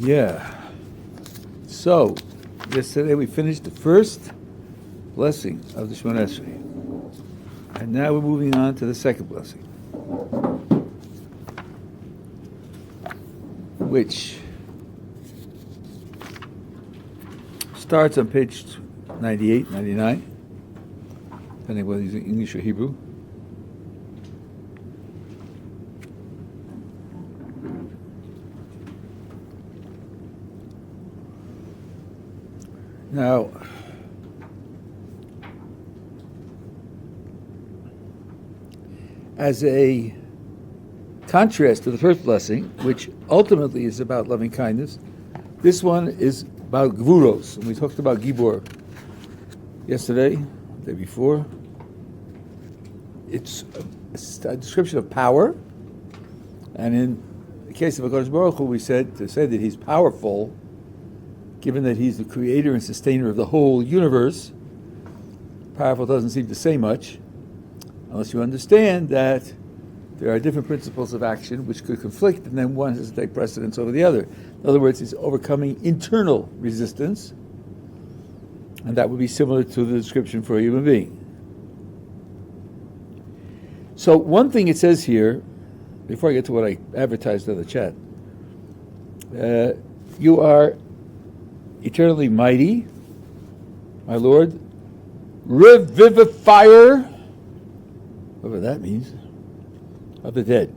Yeah. So, yesterday we finished the first blessing of the Shemona Esrei. And now we're moving on to the second blessing, which starts on page 98, 99, depending on whether you're using English or Hebrew. Now, as a contrast to the first blessing, which ultimately is about loving kindness, this one is about gvuros. And we talked about gibor yesterday, the day before. It's a description of power. And in the case of HaKadosh Baruch Hu, we said to say that he's powerful, given that he's the creator and sustainer of the whole universe. Powerful doesn't seem to say much, unless you understand that there are different principles of action which could conflict, and then one has to take precedence over the other. In other words, it's overcoming internal resistance, and that would be similar to the description for a human being. So one thing it says here, before I get to what I advertised in the chat, you are eternally mighty, my Lord, revivifier, whatever that means, of the dead.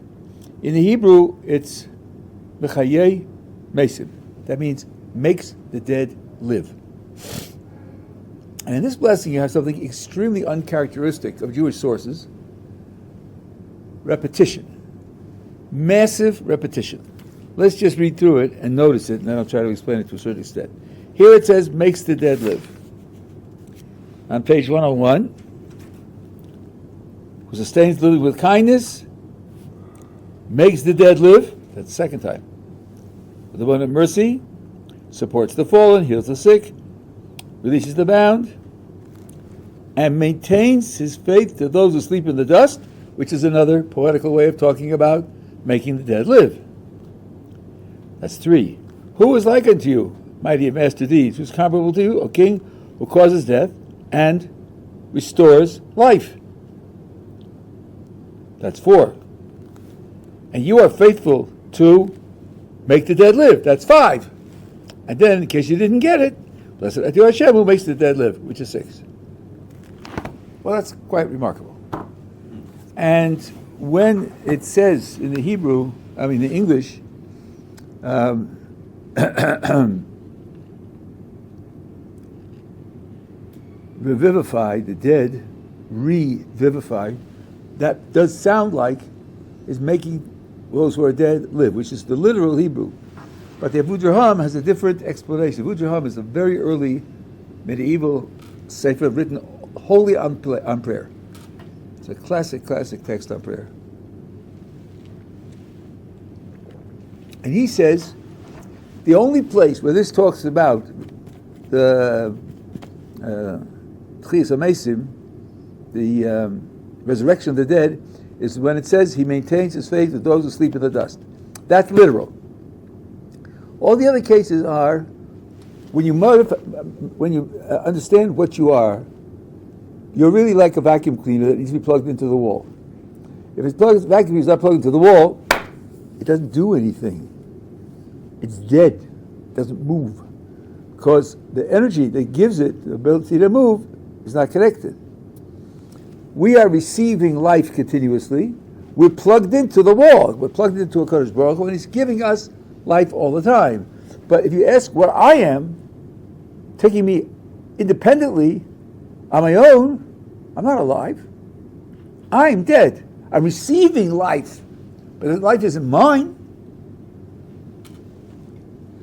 In the Hebrew, it's mechayeh mesim. That means makes the dead live. And in this blessing, you have something extremely uncharacteristic of Jewish sources: repetition, massive repetition. Let's just read through it and notice it, and then I'll try to explain it to a certain extent. Here it says, makes the dead live. On page 101, who sustains the living with kindness, makes the dead live. That's the second time. With abundant mercy, supports the fallen, heals the sick, releases the bound, and maintains his faith to those who sleep in the dust, which is another poetical way of talking about making the dead live. That's 3. Who is like unto you, mighty and master deeds? Who is comparable to you, O king, who causes death and restores life? That's 4. And you are faithful to make the dead live. That's 5. And then, in case you didn't get it, blessed art you Hashem, who makes the dead live, which is 6. Well, that's quite remarkable. And when it says in the the English, revivify the dead, revivify, that does sound like is making those who are dead live, which is the literal Hebrew. But the Abu Draham has a different explanation. Abu Draham is a very early medieval sefer written wholly on prayer. It's a classic text on prayer. And he says the only place where this talks about the Tchias HaMesim, the resurrection of the dead, is when it says he maintains his faith with those who sleep in the dust. That's literal. All the other cases are when you understand what you are, you're really like a vacuum cleaner that needs to be plugged into the wall. If vacuum cleaner is not plugged into the wall, it doesn't do anything. It's dead. It doesn't move. Because the energy that gives it the ability to move is not connected. We are receiving life continuously. We're plugged into the wall. We're plugged into a HaKadosh Baruch Hu, and He's giving us life all the time. But if you ask where I am, taking me independently on my own, I'm not alive. I'm dead. I'm receiving life, but life isn't mine.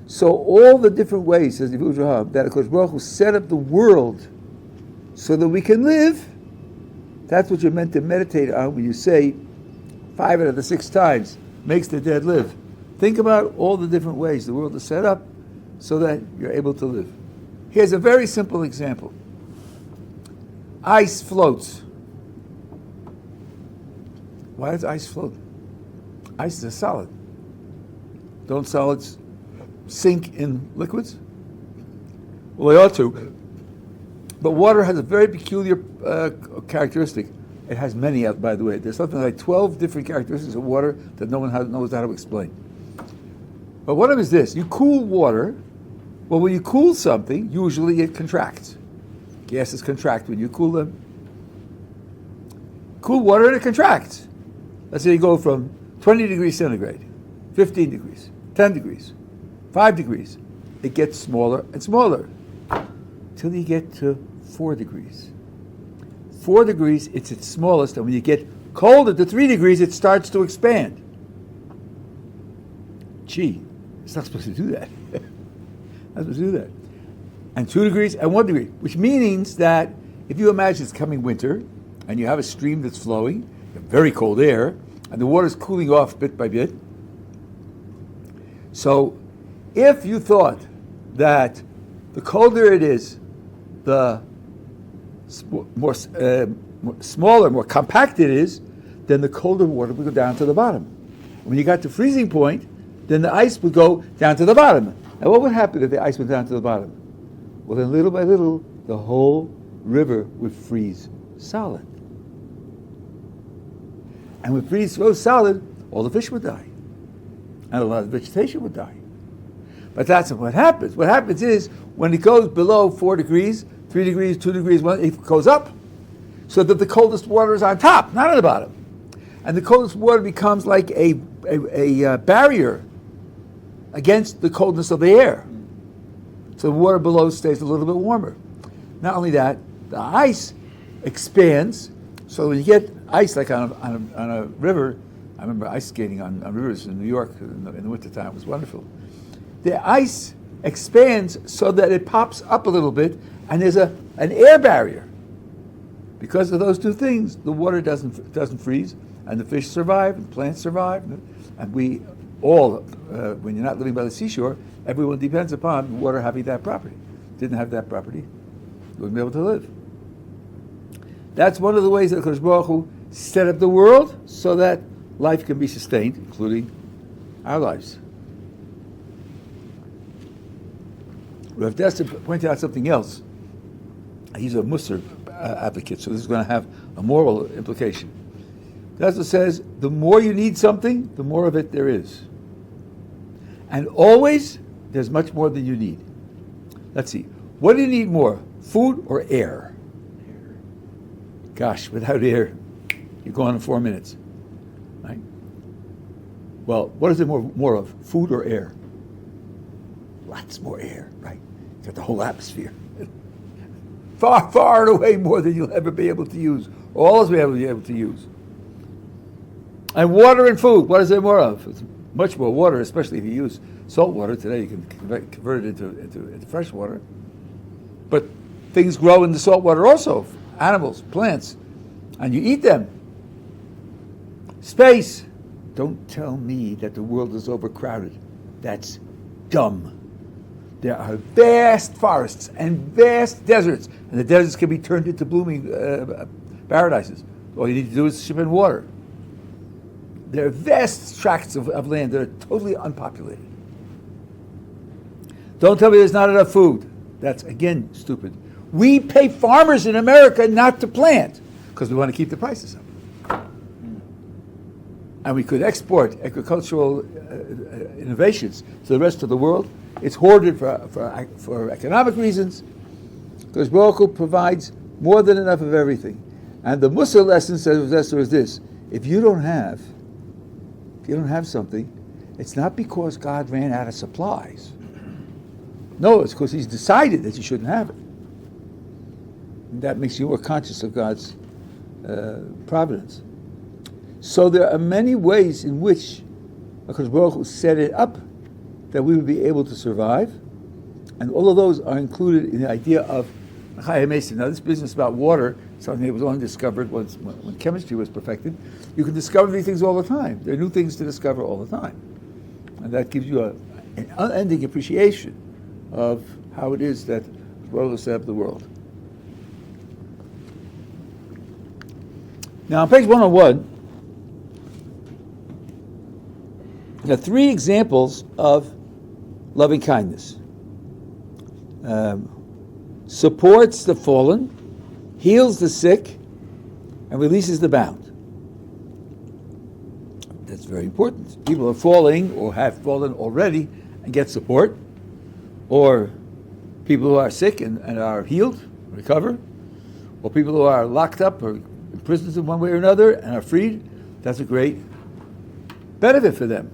So all the different ways, says Yeshivat Ohr Somayach, that HaKadosh Baruch Hu set up the world so that we can live, that's what you're meant to meditate on when you say 5 out of the 6 times, makes the dead live. Think about all the different ways the world is set up so that you're able to live. Here's a very simple example. Ice floats. Why does ice float? Ice is a solid. Don't solids sink in liquids? Well, they ought to. But water has a very peculiar characteristic. It has many, by the way. There's something like 12 different characteristics of water that no one knows how to explain. But one of them is this. You cool water. Well, when you cool something, usually it contracts. Gases contract when you cool them. Cool water and it contracts. Let's say you go from 20 degrees centigrade, 15 degrees, 10 degrees, 5 degrees. It gets smaller and smaller till you get to 4 degrees. 4 degrees, it's its smallest, and when you get colder to 3 degrees, it starts to expand. Gee, it's not supposed to do that. Not supposed to do that. And 2 degrees and 1 degree, which means that if you imagine it's coming winter, and you have a stream that's flowing, very cold air, and the water's cooling off bit by bit. So if you thought that the colder it is, the smaller, more compact it is, then the colder water would go down to the bottom. When you got to freezing point, then the ice would go down to the bottom. Now what would happen if the ice went down to the bottom? Well, then little by little, the whole river would freeze solid. And when it freeze so solid, all the fish would die. And a lot of vegetation would die. But that's what happens. What happens is, when it goes below 4 degrees, 3 degrees, 2 degrees, it goes up, so that the coldest water is on top, not on the bottom. And the coldest water becomes like a barrier against the coldness of the air. So the water below stays a little bit warmer. Not only that, the ice expands, so when you get ice like on a river, I remember ice skating on rivers in New York in the wintertime. It was wonderful. The ice expands so that it pops up a little bit, and there's an air barrier. Because of those two things, the water doesn't freeze, and the fish survive, and plants survive, and we all, when you're not living by the seashore, everyone depends upon water having that property. Didn't have that property, you wouldn't be able to live. That's one of the ways that Kodesh Baruch Hu set up the world so that life can be sustained, including our lives. Rav Dester pointed out something else. He's a Musar advocate, so this is going to have a moral implication. Dester says, the more you need something, the more of it there is. And always, there's much more than you need. Let's see. What do you need more, food or air? Gosh, without air, you're gone in 4 minutes. Right? Well, what is there more of, food or air? Lots more air, right? You got the whole atmosphere. Far, far and away more than you'll ever be able to use. All we'll ever be able to use. And water and food, what is there more of? It's much more water, especially if you use salt water. Today you can convert it into fresh water. But things grow in the salt water also. Animals, plants, and you eat them. Space. Don't tell me that the world is overcrowded. That's dumb. There are vast forests and vast deserts, and the deserts can be turned into blooming paradises. All you need to do is ship in water. There are vast tracts of land that are totally unpopulated. Don't tell me there's not enough food. That's, again, stupid. We pay farmers in America not to plant because we want to keep the prices up. And we could export agricultural innovations to the rest of the world. It's hoarded for economic reasons, because Baruch Hu provides more than enough of everything. And the Musa lesson says is this: if you don't have something, it's not because God ran out of supplies. No, it's because He's decided that you shouldn't have it. And that makes you more conscious of God's providence. So there are many ways in which HaKadosh Baruch Hu set it up that we would be able to survive, and all of those are included in the idea of Chayei Mesim. Now, this business about water, something that was only discovered when chemistry was perfected. You can discover these things all the time. There are new things to discover all the time, and that gives you an unending appreciation of how it is that Baruch Hu set up the world. Now, on page 101, there are 3 examples of loving kindness. Supports the fallen, heals the sick, and releases the bound. That's very important. People are falling or have fallen already and get support, or people who are sick and are healed, recover, or people who are locked up or in prisons in one way or another and are freed. That's a great benefit for them.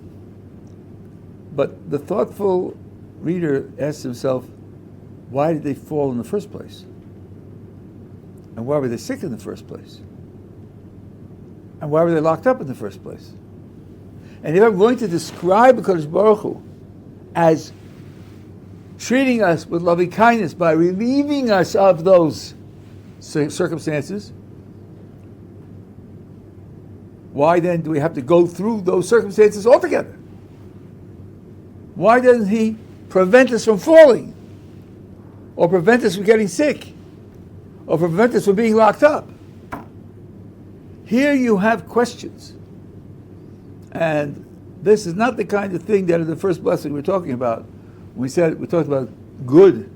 But the thoughtful reader asks himself, why did they fall in the first place? And why were they sick in the first place? And why were they locked up in the first place? And if I'm going to describe HaKadosh Baruch Hu as treating us with loving kindness by relieving us of those circumstances, why then do we have to go through those circumstances altogether? Why doesn't He prevent us from falling? Or prevent us from getting sick? Or prevent us from being locked up? Here you have questions. And this is not the kind of thing that in the first blessing we're talking about. We talked about good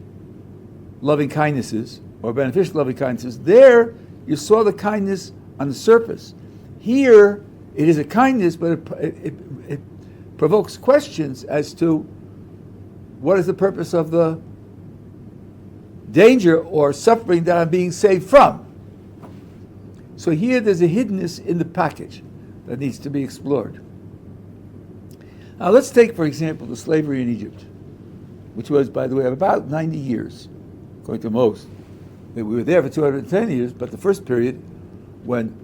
loving kindnesses or beneficial loving kindnesses. There you saw the kindness on the surface. Here it is a kindness, but it provokes questions as to what is the purpose of the danger or suffering that I'm being saved from. So here there's a hiddenness in the package that needs to be explored. Now let's take, for example, the slavery in Egypt, which was, by the way, about 90 years, according to most. We were there for 210 years, but the first period, when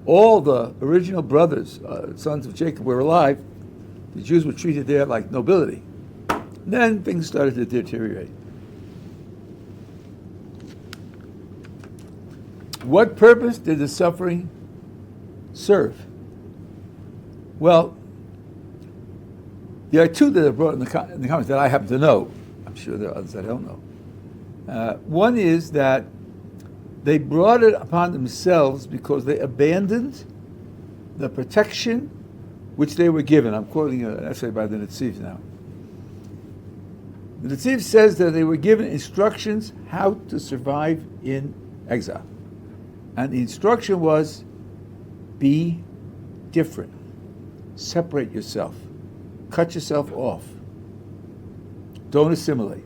all the original brothers, sons of Jacob, were alive, the Jews were treated there like nobility. Then things started to deteriorate. What purpose did the suffering serve? Well, there are two that are brought in the comments that I happen to know. I'm sure there are others that I don't know. One is that they brought it upon themselves because they abandoned the protection which they were given. I'm quoting an essay by the Netziv now. The Netziv says that they were given instructions how to survive in exile. And the instruction was, be different. Separate yourself. Cut yourself off. Don't assimilate.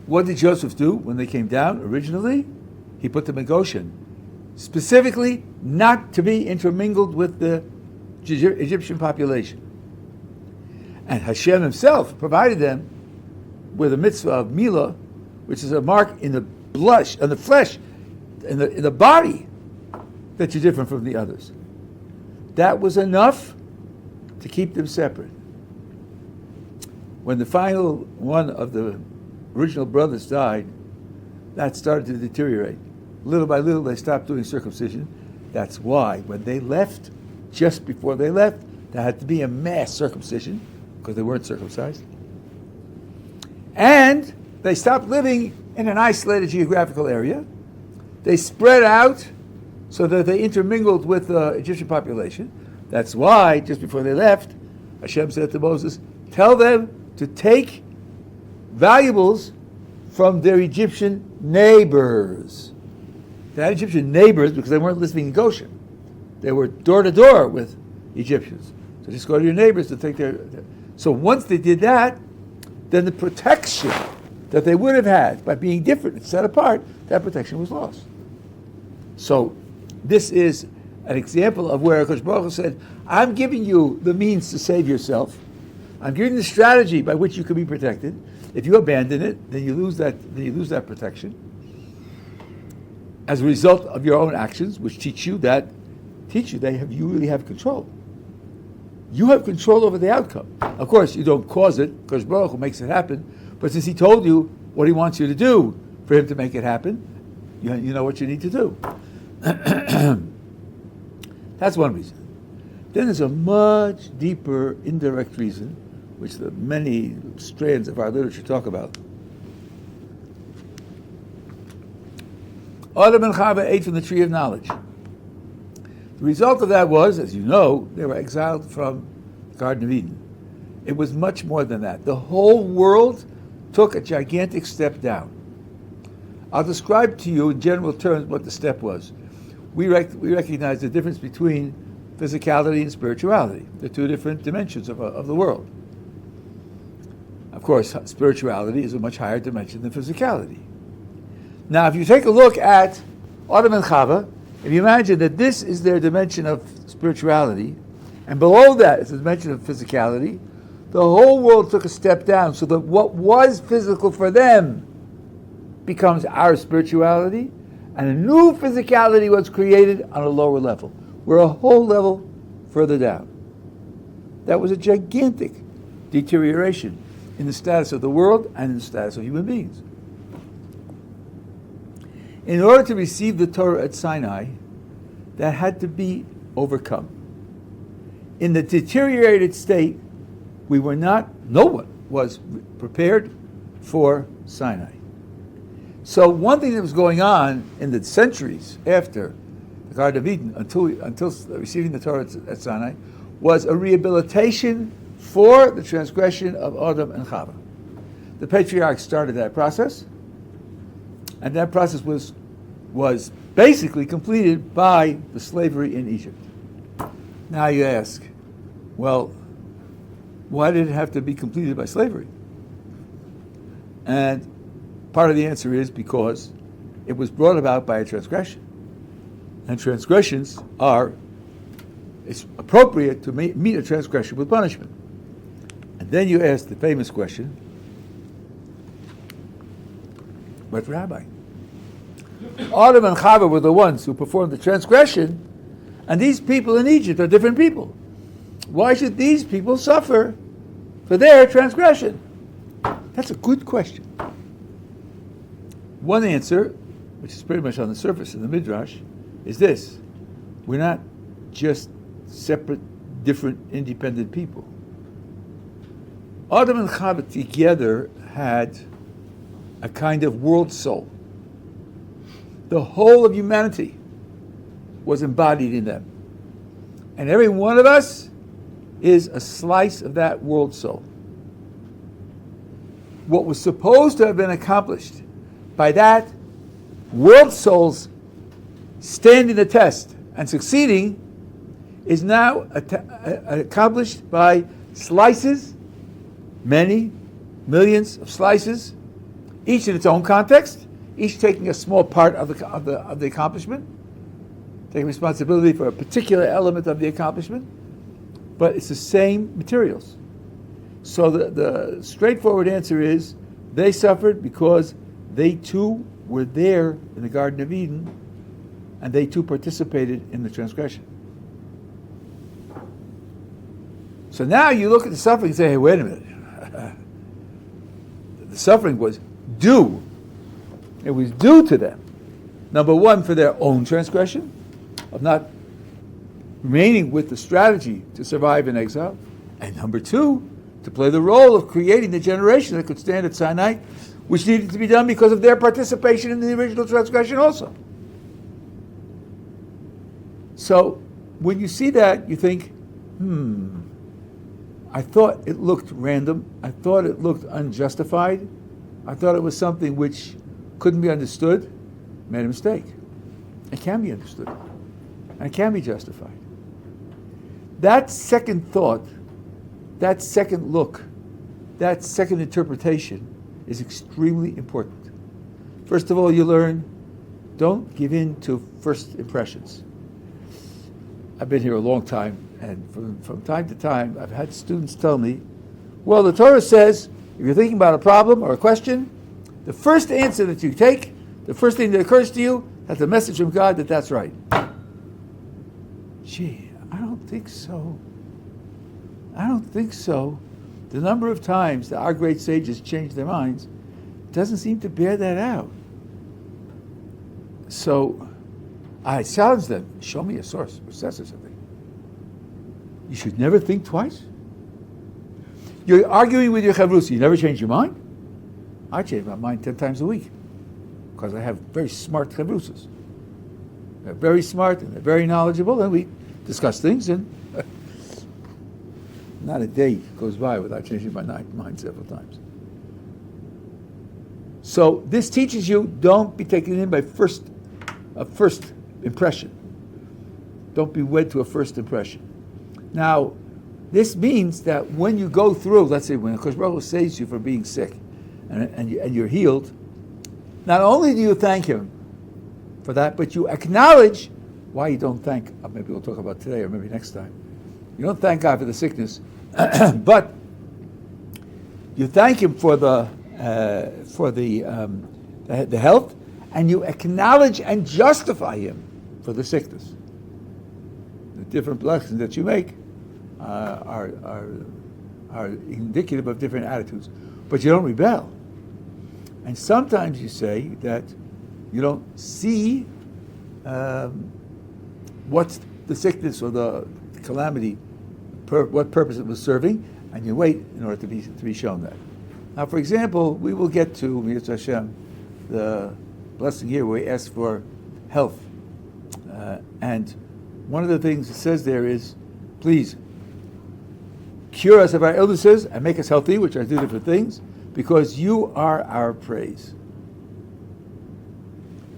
What did Joseph do when they came down originally? He put them in Goshen. Specifically, not to be intermingled with the Egyptian population. And Hashem himself provided them with a mitzvah of milah, which is a mark in the blush, in the flesh, in the body, that you're different from the others. That was enough to keep them separate. When the final one of the original brothers died, that started to deteriorate. Little by little, they stopped doing circumcision. That's why when they left, just before they left, there had to be a mass circumcision because they weren't circumcised. And they stopped living in an isolated geographical area. They spread out so that they intermingled with the Egyptian population. That's why, just before they left, Hashem said to Moses, tell them to take valuables from their Egyptian neighbors. They had Egyptian neighbors because they weren't living in Goshen. They were door to door with Egyptians. So just go to your neighbors to take their... So once they did that, then the protection that they would have had by being different and set apart, that protection was lost. So this is an example of where HaKadosh Baruch Hu said, I'm giving you the means to save yourself. I'm giving you the strategy by which you can be protected. If you abandon it, then you lose that protection. As a result of your own actions, which teach you that you really have control. You have control over the outcome. Of course, you don't cause it, because Baruch Hu makes it happen. But since He told you what He wants you to do for Him to make it happen, you know what you need to do. That's one reason. Then there's a much deeper, indirect reason, which the many strands of our literature talk about. Adam and Chava ate from the tree of knowledge. The result of that was, as you know, they were exiled from the Garden of Eden. It was much more than that. The whole world took a gigantic step down. I'll describe to you in general terms what the step was. We recognize the difference between physicality and spirituality. They're two different dimensions of the world. Of course, spirituality is a much higher dimension than physicality. Now, if you take a look at Adam and Chava, if you imagine that this is their dimension of spirituality, and below that is the dimension of physicality, the whole world took a step down so that what was physical for them becomes our spirituality, and a new physicality was created on a lower level. We're a whole level further down. That was a gigantic deterioration in the status of the world and in the status of human beings. In order to receive the Torah at Sinai, that had to be overcome. In the deteriorated state, no one was prepared for Sinai. So one thing that was going on in the centuries after the Garden of Eden, until receiving the Torah at Sinai, was a rehabilitation for the transgression of Adam and Chava. The patriarchs started that process, and that process was basically completed by the slavery in Egypt. Now you ask, well, why did it have to be completed by slavery? And part of the answer is because it was brought about by a transgression. And transgressions it's appropriate to meet a transgression with punishment. And then you ask the famous question, but Rabbi, Adam and Chava were the ones who performed the transgression, and these people in Egypt are different people. Why should these people suffer for their transgression? That's a good question. One answer, which is pretty much on the surface in the Midrash, is this. We're not just separate, different, independent people. Adam and Chava together had a kind of world soul. The whole of humanity was embodied in them. And every one of us is a slice of that world soul. What was supposed to have been accomplished by that world souls standing the test and succeeding is now accomplished by slices, many millions of slices, each in its own context, each taking a small part of the accomplishment, taking responsibility for a particular element of the accomplishment, but it's the same materials. So the straightforward answer is they suffered because they too were there in the Garden of Eden, and they too participated in the transgression. So now you look at the suffering and say, hey, wait a minute. The suffering was due. It was due to them. Number one, for their own transgression, of not remaining with the strategy to survive in exile. And number two, to play the role of creating the generation that could stand at Sinai, which needed to be done because of their participation in the original transgression also. So when you see that, you think, I thought it looked random. I thought it looked unjustified. I thought it was something which couldn't be understood. Made a mistake. It can be understood. And it can be justified. That second thought, that second look, that second interpretation is extremely important. First of all, you learn, don't give in to first impressions. I've been here a long time, and from time to time, I've had students tell me, well, the Torah says, if you're thinking about a problem or a question, the first answer that you take, the first thing that occurs to you, that's a message from God that that's right. Gee, I don't think so. I don't think so. The number of times that our great sages changed their minds doesn't seem to bear that out. So I challenge them, show me a source which says something. You should never think twice. You're arguing with your chavrusa, you never change your mind? I change my mind 10 times a week because I have very smart chavrusas. They're very smart and they're very knowledgeable, and we discuss things, and not a day goes by without changing my mind several times. So this teaches you, don't be taken in by a first impression. Don't be wed to a first impression. Now, this means that when you go through, let's say when Kosh Baruch Hu saves you for being sick and you're healed, not only do you thank him for that, but you acknowledge why you don't thank, maybe we'll talk about today or maybe next time. You don't thank God for the sickness, but you thank him for the health, and you acknowledge and justify him for the sickness. The different blessings that you make are indicative of different attitudes, but you don't rebel. And sometimes you say that you don't see what's the sickness or the calamity, what purpose it was serving, and you wait in order to be shown that. Now, for example, we will get to Mitzvah Hashem, the blessing here where we ask for health, and one of the things it says there is, please cure us of our illnesses and make us healthy, which are two different things, because you are our praise.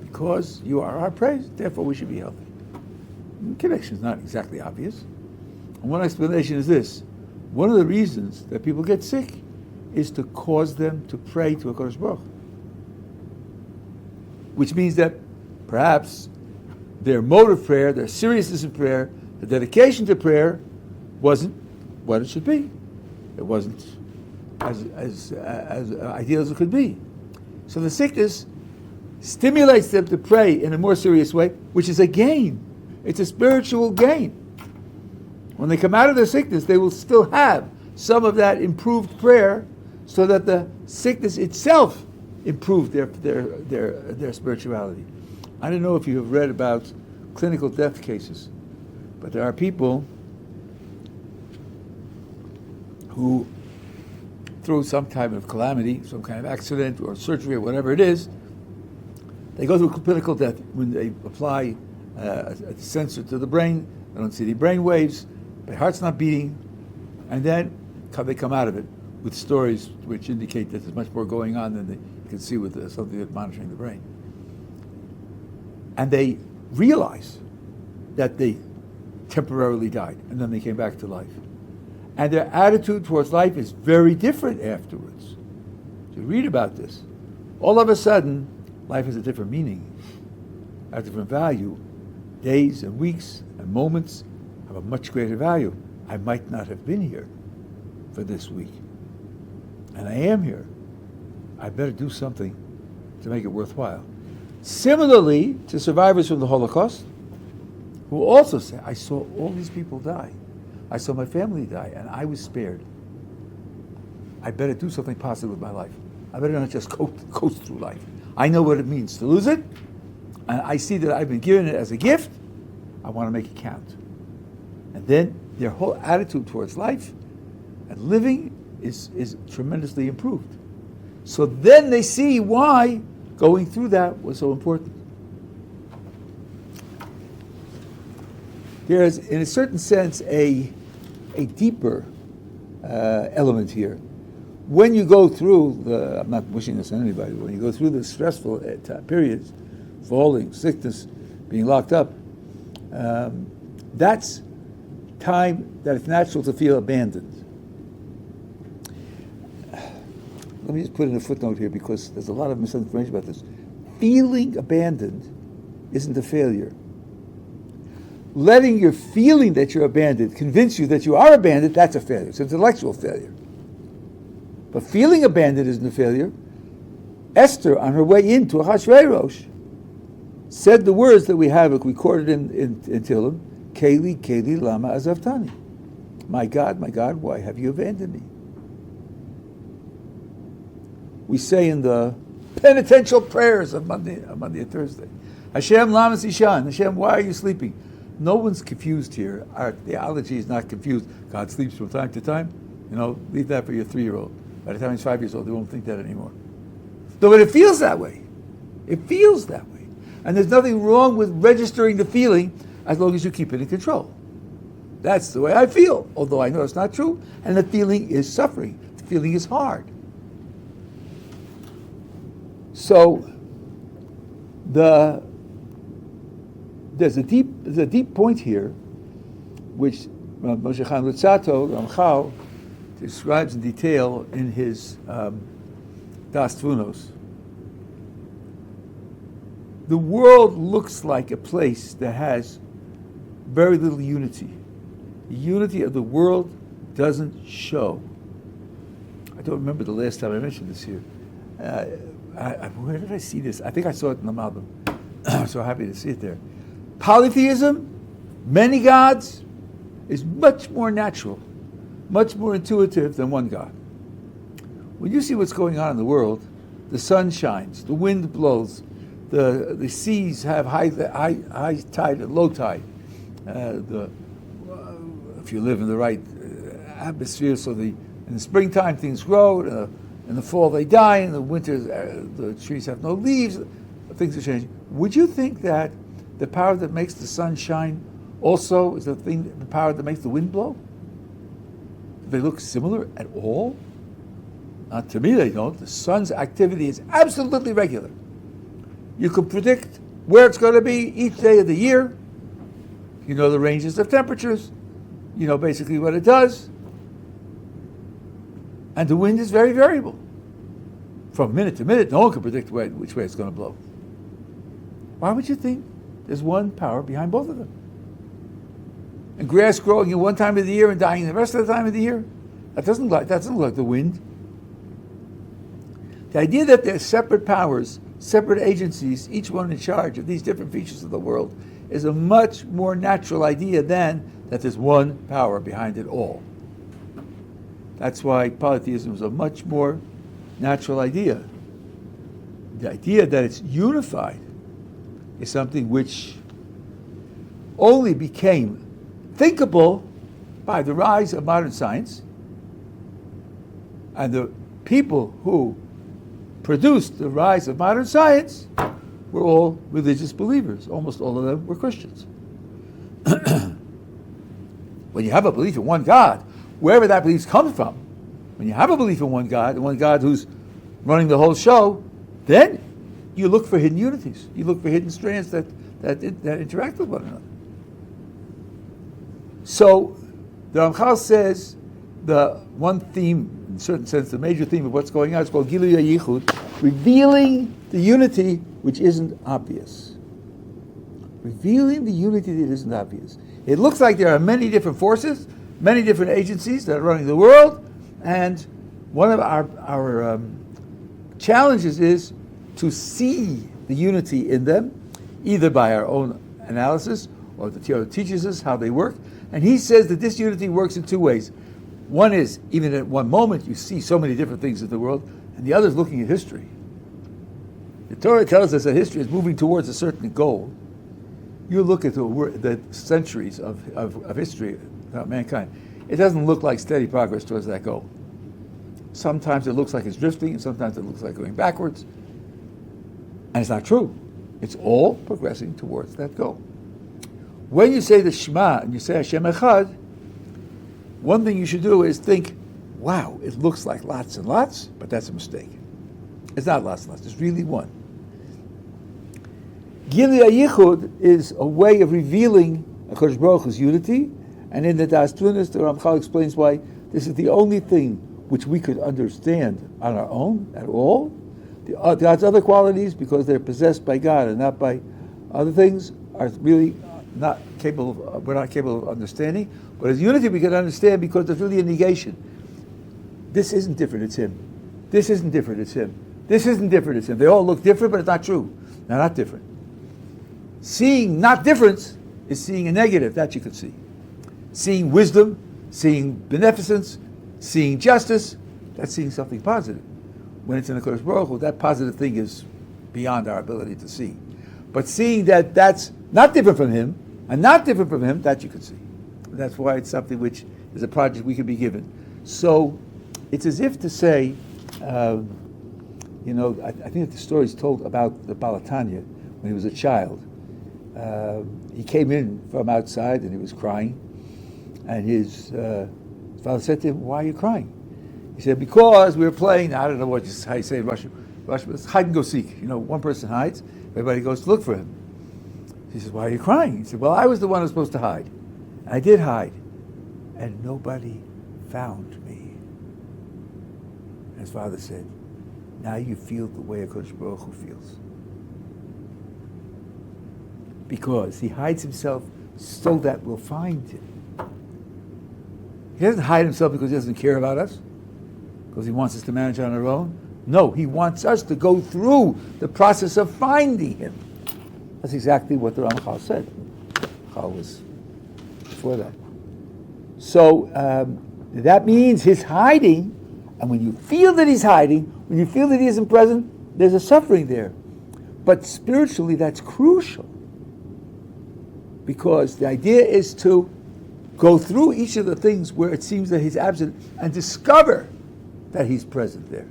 Because you are our praise, therefore we should be healthy. The connection is not exactly obvious. And one explanation is this: one of the reasons that people get sick is to cause them to pray to HaKadosh Baruch Hu. Which means that perhaps their mode of prayer, their seriousness in prayer, the dedication to prayer wasn't what it should be. It wasn't as ideal as it could be. So the sickness stimulates them to pray in a more serious way, which is a gain. It's a spiritual gain. When they come out of their sickness, they will still have some of that improved prayer, so that the sickness itself improved their spirituality. I don't know if you have read about clinical death cases, but there are people who, through some kind of calamity, some kind of accident or surgery or whatever it is, they go through clinical death. When they apply a sensor to the brain, they don't see the brain waves, their heart's not beating, and then they come out of it with stories which indicate that there's much more going on than they can see with something that's monitoring the brain. And they realize that they temporarily died, and then they came back to life. And their attitude towards life is very different afterwards. You read about this. All of a sudden, life has a different meaning, a different value. Days and weeks and moments have a much greater value. I might not have been here for this week, and I am here. I better do something to make it worthwhile. Similarly to survivors from the Holocaust, who also say, I saw all these people die. I saw my family die, and I was spared. I better do something positive with my life. I better not just coast through life. I know what it means to lose it, and I see that I've been given it as a gift. I want to make it count. And then their whole attitude towards life and living is tremendously improved. So then they see why going through that was so important. There is, in a certain sense, a deeper element here. When you go through I'm not wishing this on anybody, when you go through the stressful periods, falling, sickness, being locked up, that's time that it's natural to feel abandoned. Let me just put in a footnote here, because there's a lot of misinformation about this. Feeling abandoned isn't a failure. Letting your feeling that you're abandoned convince you that you are abandoned, that's a failure. It's an intellectual failure. But feeling abandoned isn't a failure. Esther, on her way into Ahasuerus, said the words that we have recorded in Tehillim, Keli, Keli, Lama Azavtani. My God, why have you abandoned me? We say in the penitential prayers of Monday and Thursday, Hashem, Lama Ishan, Hashem, why are you sleeping? No one's confused here. Our theology is not confused. God sleeps from time to time. Leave that for your 3-year-old. By the time he's 5 years old, they won't think that anymore. No, but it feels that way. It feels that way. And there's nothing wrong with registering the feeling as long as you keep it in control. That's the way I feel, although I know it's not true, and the feeling is suffering. The feeling is hard. So there's a deep point here, which Moshe Chaim Luzzatto, Ramchal, describes in detail in his Das Tvunos. The world looks like a place that has very little unity. The unity of the world doesn't show. I don't remember the last time I mentioned this here. Where did I see this? I think I saw it in the Malbim. I'm so happy to see it there. Polytheism, many gods, is much more natural, much more intuitive than one God. When you see what's going on in the world, the sun shines, the wind blows, the seas have high tide and low tide. If you live in the right atmosphere, so in the springtime things grow, in the fall they die, in the winter the trees have no leaves, things are changing. Would you think that the power that makes the sun shine also is the power that makes the wind blow? Do they look similar at all? Not to me, they don't. The sun's activity is absolutely regular. You can predict where it's going to be each day of the year. You know the ranges of temperatures. You know basically what it does. And the wind is very variable. From minute to minute, no one can predict which way it's going to blow. Why would you think there's one power behind both of them? And grass growing in one time of the year and dying the rest of the time of the year? That doesn't look like the wind. The idea that there's separate powers, separate agencies, each one in charge of these different features of the world, is a much more natural idea than that there's one power behind it all. That's why polytheism is a much more natural idea. The idea that it's unified is something which only became thinkable by the rise of modern science, and the people who produced the rise of modern science were all religious believers. Almost all of them were Christians. When you have a belief in one God, wherever that belief comes from, when you have a belief in one God who's running the whole show, then you look for hidden unities. You look for hidden strands that interact with one another. So the Ramchal says the one theme, in a certain sense, the major theme of what's going on is called Gilui HaYichud, revealing the unity which isn't obvious. Revealing the unity that isn't obvious. It looks like there are many different forces, many different agencies that are running the world, and one of our challenges is to see the unity in them, either by our own analysis or the Torah teaches us how they work. And he says that this unity works in two ways. One is, even at one moment, you see so many different things in the world, and the other is looking at history. The Torah tells us that history is moving towards a certain goal. You look at the centuries of history about mankind, it doesn't look like steady progress towards that goal. Sometimes it looks like it's drifting, and sometimes it looks like going backwards. And it's not true. It's all progressing towards that goal. When you say the Shema and you say Hashem Echad, one thing you should do is think, wow, it looks like lots and lots, but that's a mistake. It's not lots and lots, it's really one. Gilui HaYichud is a way of revealing HaKadosh Baruch Hu's unity, and in the Das Tvunos, the Ramchal explains why this is the only thing which we could understand on our own at all. God's other qualities, because they're possessed by God and not by other things, are really not capable. We're not capable of understanding. But as unity, we can understand because there's really a negation. This isn't different; it's Him. This isn't different; it's Him. This isn't different; it's Him. They all look different, but it's not true. They're not different. Seeing not difference is seeing a negative. That you can see. Seeing wisdom, seeing beneficence, seeing justice, that's seeing something positive. When it's in the Kodesh Baruch Hu, that positive thing is beyond our ability to see. But seeing that that's not different from Him, and not different from Him, that you can see. That's why it's something which is a project we can be given. So it's as if to say, I think the story is told about the Balatanya when he was a child. He came in from outside and he was crying. And his father said to him, "Why are you crying?" He said, "Because we were playing," I don't know how you say it in Russian, it's hide and go seek. One person hides, everybody goes to look for him. He says, "Why are you crying?" He said, "Well, I was the one who was supposed to hide. And I did hide. And nobody found me." And his father said, "Now you feel the way HaKadosh Baruch Hu feels. Because he hides himself so that we'll find him. He doesn't hide himself because he doesn't care about us, because he wants us to manage on our own. No, he wants us to go through the process of finding him." That's exactly what the Ramchal said. Ramchal was before that. So that means his hiding, and when you feel that he's hiding, when you feel that he isn't present, there's a suffering there. But spiritually, that's crucial. Because the idea is to go through each of the things where it seems that he's absent and discover that he's present there.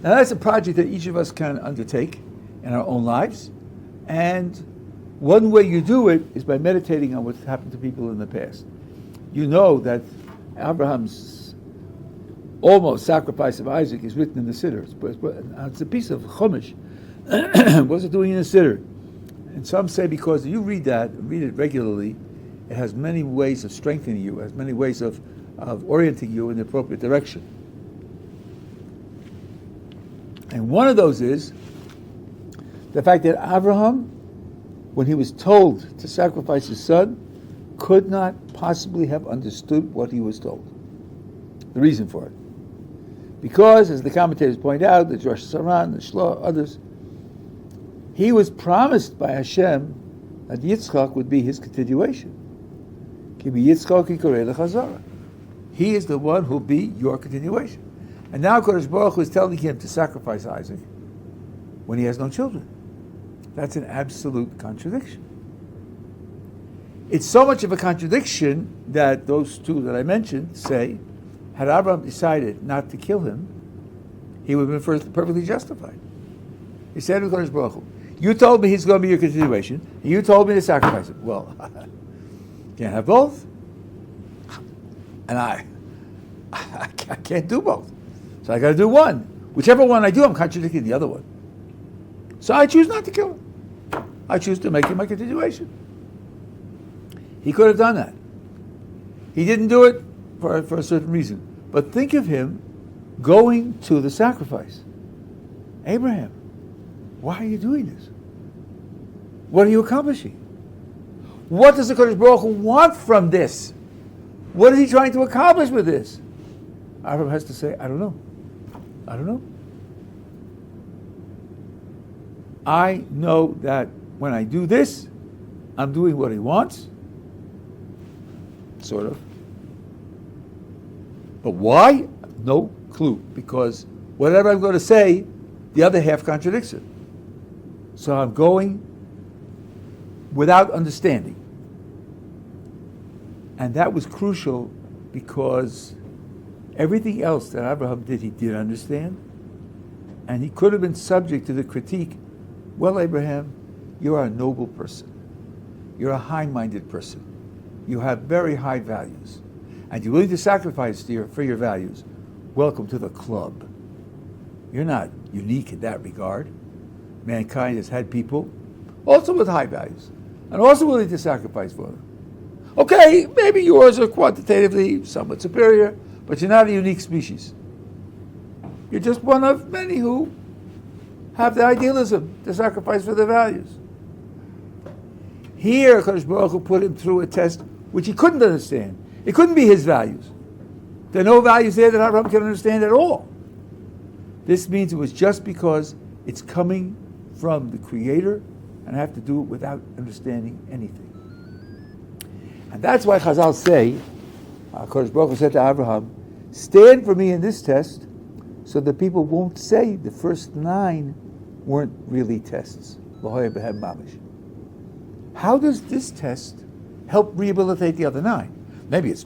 Now that's a project that each of us can undertake in our own lives. And one way you do it is by meditating on what's happened to people in the past. You know that Abraham's almost sacrifice of Isaac is written in the Siddur. It's a piece of Chumash. What's it doing in the Siddur? And some say because you read it regularly, it has many ways of strengthening you, it has many ways of orienting you in the appropriate direction. And one of those is the fact that Abraham, when he was told to sacrifice his son, could not possibly have understood what he was told. The reason for it. Because, as the commentators point out, the Rosh Saran, the Shloh, others, he was promised by Hashem that Yitzchak would be his continuation. Ki Yitzchak yikorei lechazara. He is the one who will be your continuation. And now Kodesh Baruch Hu is telling him to sacrifice Isaac when he has no children. That's an absolute contradiction. It's so much of a contradiction that those two that I mentioned say, had Abraham decided not to kill him, he would have been perfectly justified. He said to Kodesh Baruch Hu, "You told me he's going to be your continuation, and you told me to sacrifice him." Well, can't have both. And I can't do both. So I got to do one. Whichever one I do, I'm contradicting the other one. So I choose not to kill him. I choose to make him my continuation. He could have done that. He didn't do it for a certain reason. But think of him going to the sacrifice. Abraham, why are you doing this? What are you accomplishing? What does the Kodesh Baruch Hu want from this? What is he trying to accomplish with this? Abraham has to say, I don't know. I don't know. I know that when I do this, I'm doing what he wants. Sort of. But why? No clue. Because whatever I'm going to say, the other half contradicts it. So I'm going without understanding. And that was crucial because everything else that Abraham did, he did understand. And he could have been subject to the critique, well, Abraham, you are a noble person. You're a high-minded person. You have very high values. And you're willing to sacrifice for your values. Welcome to the club. You're not unique in that regard. Mankind has had people also with high values and also willing to sacrifice for them. Okay, maybe yours are quantitatively somewhat superior, but you're not a unique species. You're just one of many who have the idealism to sacrifice for their values. Here, Kodesh Baruch Hu put him through a test which he couldn't understand. It couldn't be his values. There are no values there that Abraham can understand at all. This means it was just because it's coming from the Creator, and I have to do it without understanding anything. And that's why Chazal say, Kodesh Baruch Hu said to Abraham, stand for me in this test, so that people won't say the first 9 weren't really tests. How does this test help rehabilitate the other 9? Maybe it's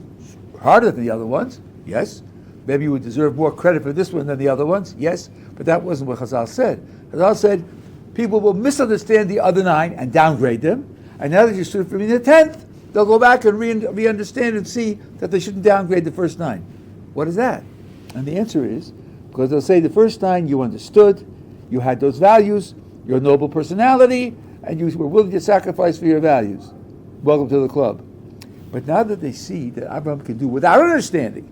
harder than the other ones, yes. Maybe you would deserve more credit for this one than the other ones, yes. But that wasn't what Chazal said. Chazal said, people will misunderstand the other 9 and downgrade them. And now that you stood for me in the 10th, they'll go back and re-understand and see that they shouldn't downgrade the first 9. What is that? And the answer is, because they'll say the first 9 you understood, you had those values, your noble personality, and you were willing to sacrifice for your values. Welcome to the club. But now that they see that Abraham can do without understanding,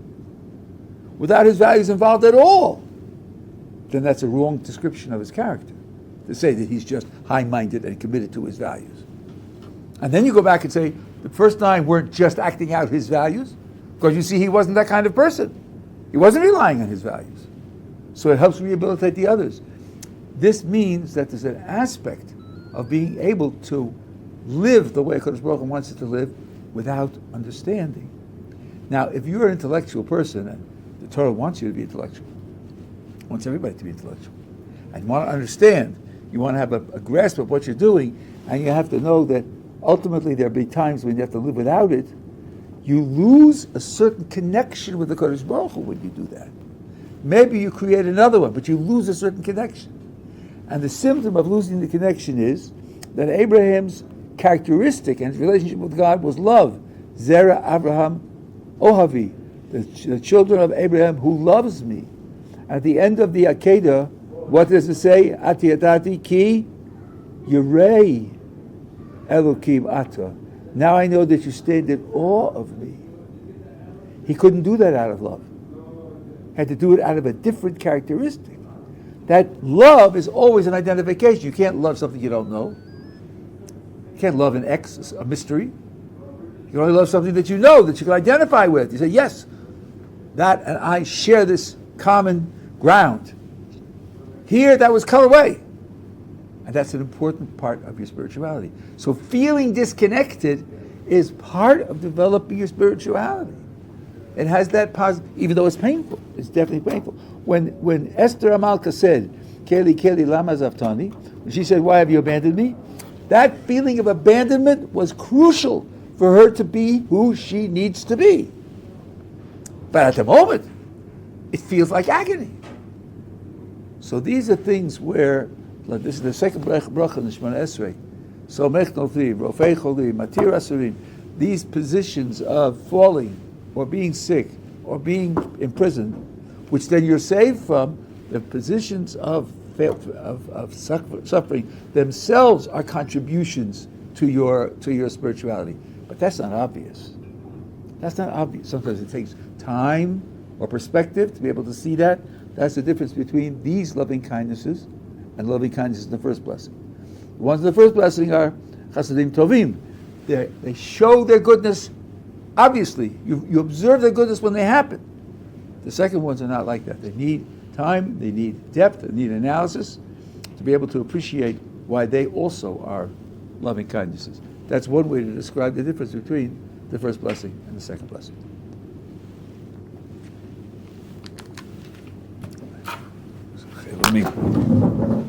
without his values involved at all, then that's a wrong description of his character, to say that he's just high-minded and committed to his values. And then you go back and say, the first 9 weren't just acting out his values, because you see he wasn't that kind of person. He wasn't relying on his values. So it helps rehabilitate the others. This means that there's an aspect of being able to live the way HaKadosh Baruch Hu wants it to live without understanding. Now, if you're an intellectual person, and the Torah wants you to be intellectual, wants everybody to be intellectual, and you want to understand, you want to have a grasp of what you're doing, and you have to know that ultimately there'll be times when you have to live without it, you lose a certain connection with the Kodesh Baruch Hu when you do that. Maybe you create another one, but you lose a certain connection. And the symptom of losing the connection is that Abraham's characteristic and his relationship with God was love. Zera Abraham Ohavi, the children of Abraham who loves me. At the end of the Akedah, what does it say? Ati atati ki yirei Elokim ata. Now I know that you stand in awe of me. He couldn't do that out of love. He had to do it out of a different characteristic. That love is always an identification. You can't love something you don't know. You can't love an X, a mystery. You can only love something that you know, that you can identify with. You say, yes, that and I share this common ground. Here, that was cut away. And that's an important part of your spirituality. So feeling disconnected is part of developing your spirituality. It has that positive, even though it's painful. It's definitely painful. When Esther Amalka said, Keli, Keli, lama zaftani, when she said, why have you abandoned me? That feeling of abandonment was crucial for her to be who she needs to be. But at the moment, it feels like agony. So these are things where, like this is the second bracha in the Shemona Esrei, Somech Nofi, Rofei Cholim, Matir Asurim, these positions of falling, or being sick, or being imprisoned, which then you're saved from, the positions of suffering themselves are contributions to your spirituality. But that's not obvious. That's not obvious. Sometimes it takes time or perspective to be able to see that. That's the difference between these loving kindnesses and loving kindnesses in the first blessing. The ones in the first blessing are chasadim tovim. They show their goodness. Obviously, you observe their goodness when they happen. The second ones are not like that. They need time, they need depth, they need analysis to be able to appreciate why they also are loving kindnesses. That's one way to describe the difference between the first blessing and the second blessing. Okay, let me